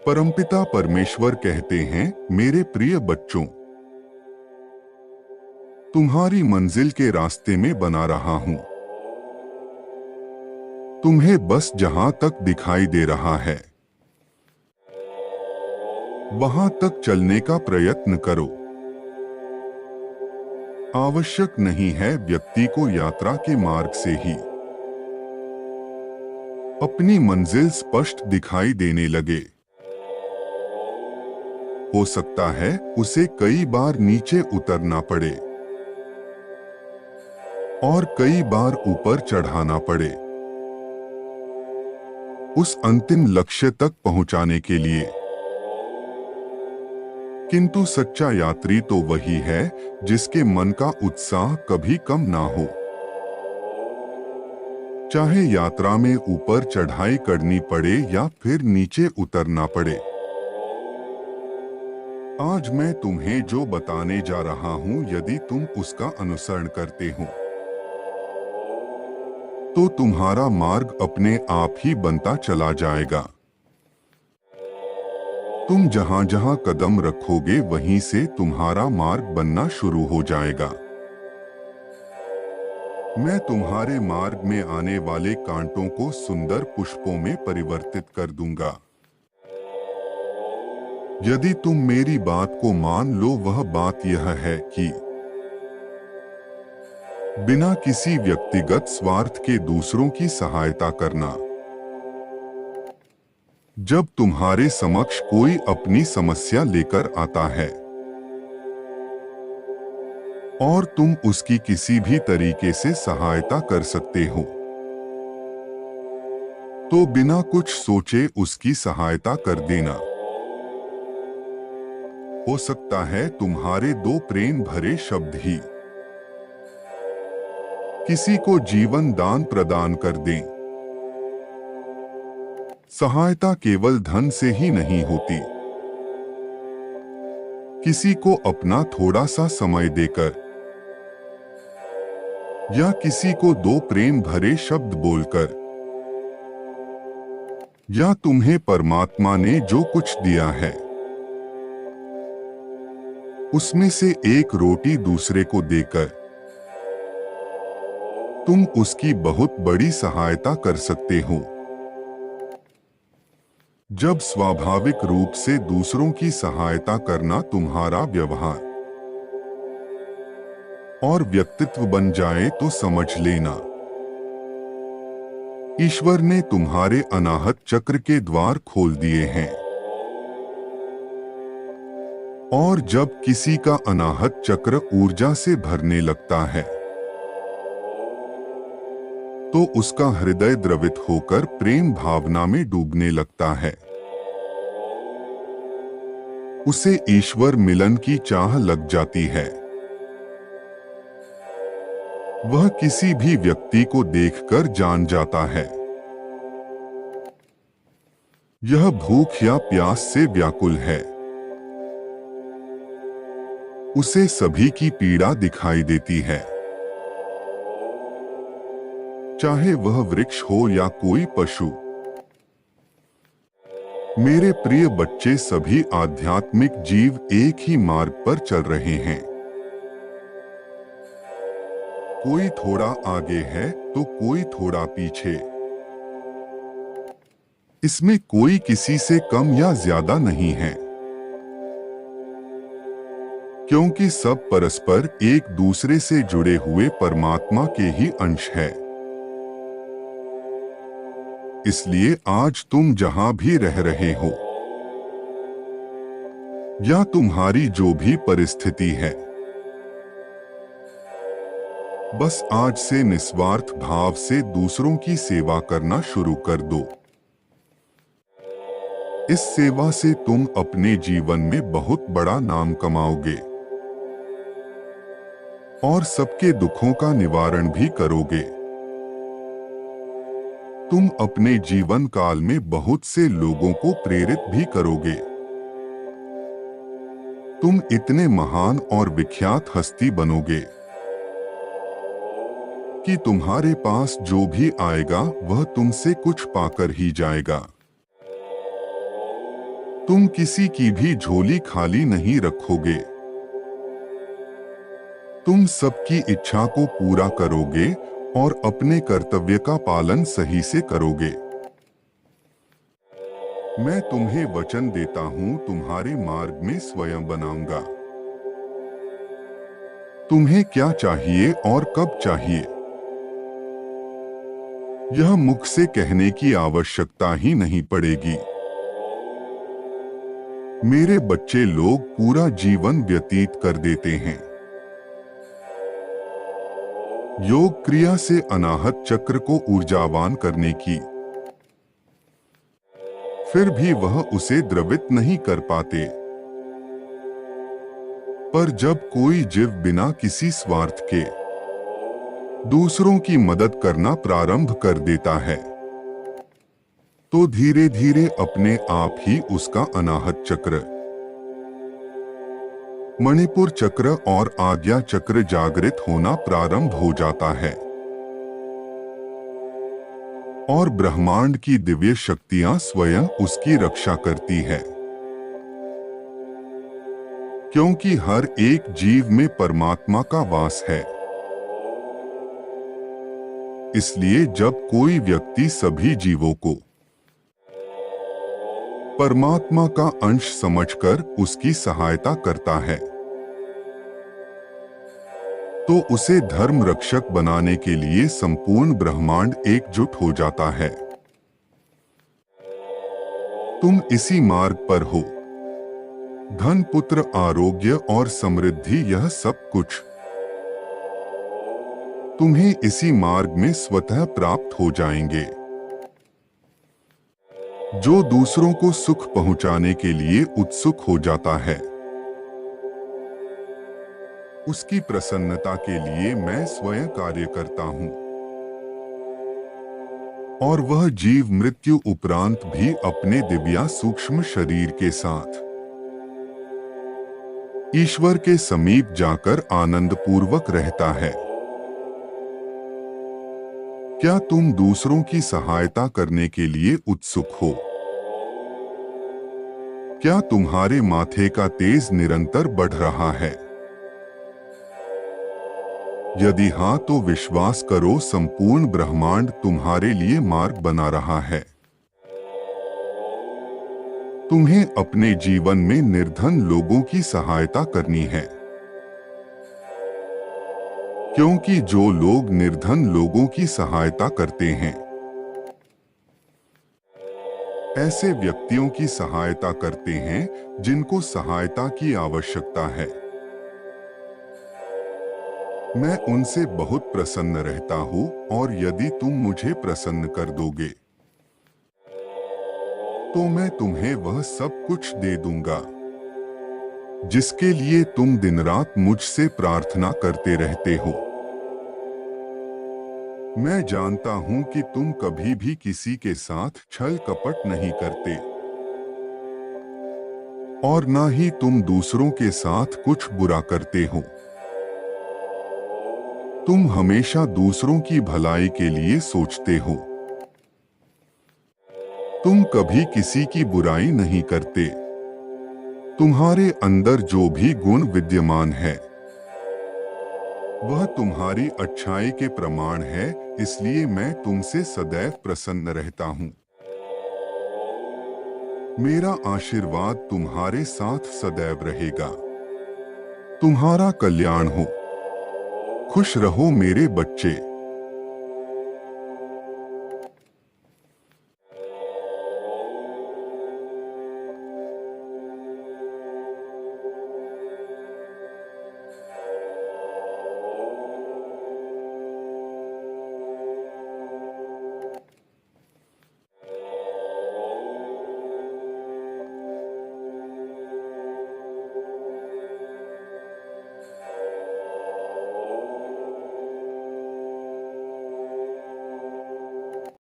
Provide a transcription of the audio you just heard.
परमपिता परमेश्वर कहते हैं, मेरे प्रिय बच्चों, तुम्हारी मंजिल के रास्ते में बना रहा हूं। तुम्हें बस जहां तक दिखाई दे रहा है वहां तक चलने का प्रयत्न करो। आवश्यक नहीं है व्यक्ति को यात्रा के मार्ग से ही अपनी मंजिल स्पष्ट दिखाई देने लगे। हो सकता है उसे कई बार नीचे उतरना पड़े और कई बार ऊपर चढ़ाना पड़े उस अंतिम लक्ष्य तक पहुंचाने के लिए। किंतु सच्चा यात्री तो वही है जिसके मन का उत्साह कभी कम ना हो। चाहे यात्रा में ऊपर चढ़ाई करनी पड़े या फिर नीचे उतरना पड़े। आज मैं तुम्हें जो बताने जा रहा हूं, यदि तुम उसका अनुसरण करते हो तो तुम्हारा मार्ग अपने आप ही बनता चला जाएगा। तुम जहां जहां कदम रखोगे वहीं से तुम्हारा मार्ग बनना शुरू हो जाएगा। मैं तुम्हारे मार्ग में आने वाले कांटों को सुंदर पुष्पों में परिवर्तित कर दूंगा। यदि तुम मेरी बात को मान लो, वह बात यह है कि बिना किसी व्यक्तिगत स्वार्थ के दूसरों की सहायता करना। जब तुम्हारे समक्ष कोई अपनी समस्या लेकर आता है और तुम उसकी किसी भी तरीके से सहायता कर सकते हो, तो बिना कुछ सोचे उसकी सहायता कर देना। हो सकता है तुम्हारे दो प्रेम भरे शब्द ही किसी को जीवन दान प्रदान कर दें। सहायता केवल धन से ही नहीं होती। किसी को अपना थोड़ा सा समय देकर या किसी को दो प्रेम भरे शब्द बोलकर या तुम्हें परमात्मा ने जो कुछ दिया है उसमें से एक रोटी दूसरे को देकर तुम उसकी बहुत बड़ी सहायता कर सकते हो। जब स्वाभाविक रूप से दूसरों की सहायता करना तुम्हारा व्यवहार और व्यक्तित्व बन जाए तो समझ लेना, ईश्वर ने तुम्हारे अनाहत चक्र के द्वार खोल दिए हैं। और जब किसी का अनाहत चक्र ऊर्जा से भरने लगता है तो उसका हृदय द्रवित होकर प्रेम भावना में डूबने लगता है। उसे ईश्वर मिलन की चाह लग जाती है। वह किसी भी व्यक्ति को देखकर जान जाता है यह भूख या प्यास से व्याकुल है। उसे सभी की पीड़ा दिखाई देती है, चाहे वह वृक्ष हो या कोई पशु। मेरे प्रिय बच्चे, सभी आध्यात्मिक जीव एक ही मार्ग पर चल रहे हैं। कोई थोड़ा आगे है तो कोई थोड़ा पीछे। इसमें कोई किसी से कम या ज्यादा नहीं है, क्योंकि सब परस्पर एक दूसरे से जुड़े हुए परमात्मा के ही अंश है। इसलिए आज तुम जहां भी रह रहे हो या तुम्हारी जो भी परिस्थिति है, बस आज से निस्वार्थ भाव से दूसरों की सेवा करना शुरू कर दो। इस सेवा से तुम अपने जीवन में बहुत बड़ा नाम कमाओगे और सबके दुखों का निवारण भी करोगे। तुम अपने जीवन काल में बहुत से लोगों को प्रेरित भी करोगे। तुम इतने महान और विख्यात हस्ती बनोगे कि तुम्हारे पास जो भी आएगा वह तुमसे कुछ पाकर ही जाएगा। तुम किसी की भी झोली खाली नहीं रखोगे। तुम सबकी इच्छा को पूरा करोगे और अपने कर्तव्य का पालन सही से करोगे। मैं तुम्हें वचन देता हूं, तुम्हारे मार्ग में स्वयं बनाऊंगा। तुम्हें क्या चाहिए और कब चाहिए, यह मुख से कहने की आवश्यकता ही नहीं पड़ेगी। मेरे बच्चे लोग पूरा जीवन व्यतीत कर देते हैं योग क्रिया से अनाहत चक्र को ऊर्जावान करने की, फिर भी वह उसे द्रवित नहीं कर पाते। पर जब कोई जीव बिना किसी स्वार्थ के दूसरों की मदद करना प्रारंभ कर देता है, तो धीरे धीरे अपने आप ही उसका अनाहत चक्र, मणिपुर चक्र और आज्ञा चक्र जागृत होना प्रारंभ हो जाता है और ब्रह्मांड की दिव्य शक्तियां स्वयं उसकी रक्षा करती है। क्योंकि हर एक जीव में परमात्मा का वास है, इसलिए जब कोई व्यक्ति सभी जीवों को परमात्मा का अंश समझकर उसकी सहायता करता है, तो उसे धर्म रक्षक बनाने के लिए संपूर्ण ब्रह्मांड एकजुट हो जाता है। तुम इसी मार्ग पर हो। धन, पुत्र, आरोग्य और समृद्धि, यह सब कुछ तुम्हें इसी मार्ग में स्वतः प्राप्त हो जाएंगे। जो दूसरों को सुख पहुंचाने के लिए उत्सुक हो जाता है, उसकी प्रसन्नता के लिए मैं स्वयं कार्य करता हूं और वह जीव मृत्यु उपरांत भी अपने दिव्या सूक्ष्म शरीर के साथ ईश्वर के समीप जाकर आनंद पूर्वक रहता है। क्या तुम दूसरों की सहायता करने के लिए उत्सुक हो? क्या तुम्हारे माथे का तेज निरंतर बढ़ रहा है? यदि हाँ, तो विश्वास करो, संपूर्ण ब्रह्मांड तुम्हारे लिए मार्ग बना रहा है। तुम्हें अपने जीवन में निर्धन लोगों की सहायता करनी है, क्योंकि जो लोग निर्धन लोगों की सहायता करते हैं, ऐसे व्यक्तियों की सहायता करते हैं जिनको सहायता की आवश्यकता है। मैं उनसे बहुत प्रसन्न रहता हूं और यदि तुम मुझे प्रसन्न कर दोगे, तो मैं तुम्हें वह सब कुछ दे दूंगा जिसके लिए तुम दिन रात मुझसे प्रार्थना करते रहते हो। मैं जानता हूं कि तुम कभी भी किसी के साथ छल कपट नहीं करते और ना ही तुम दूसरों के साथ कुछ बुरा करते हो। तुम हमेशा दूसरों की भलाई के लिए सोचते हो। तुम कभी किसी की बुराई नहीं करते। तुम्हारे अंदर जो भी गुण विद्यमान है, वह तुम्हारी अच्छाई के प्रमाण है, इसलिए मैं तुमसे सदैव प्रसन्न रहता हूं। मेरा आशीर्वाद तुम्हारे साथ सदैव रहेगा। तुम्हारा कल्याण हो। खुश रहो मेरे बच्चे।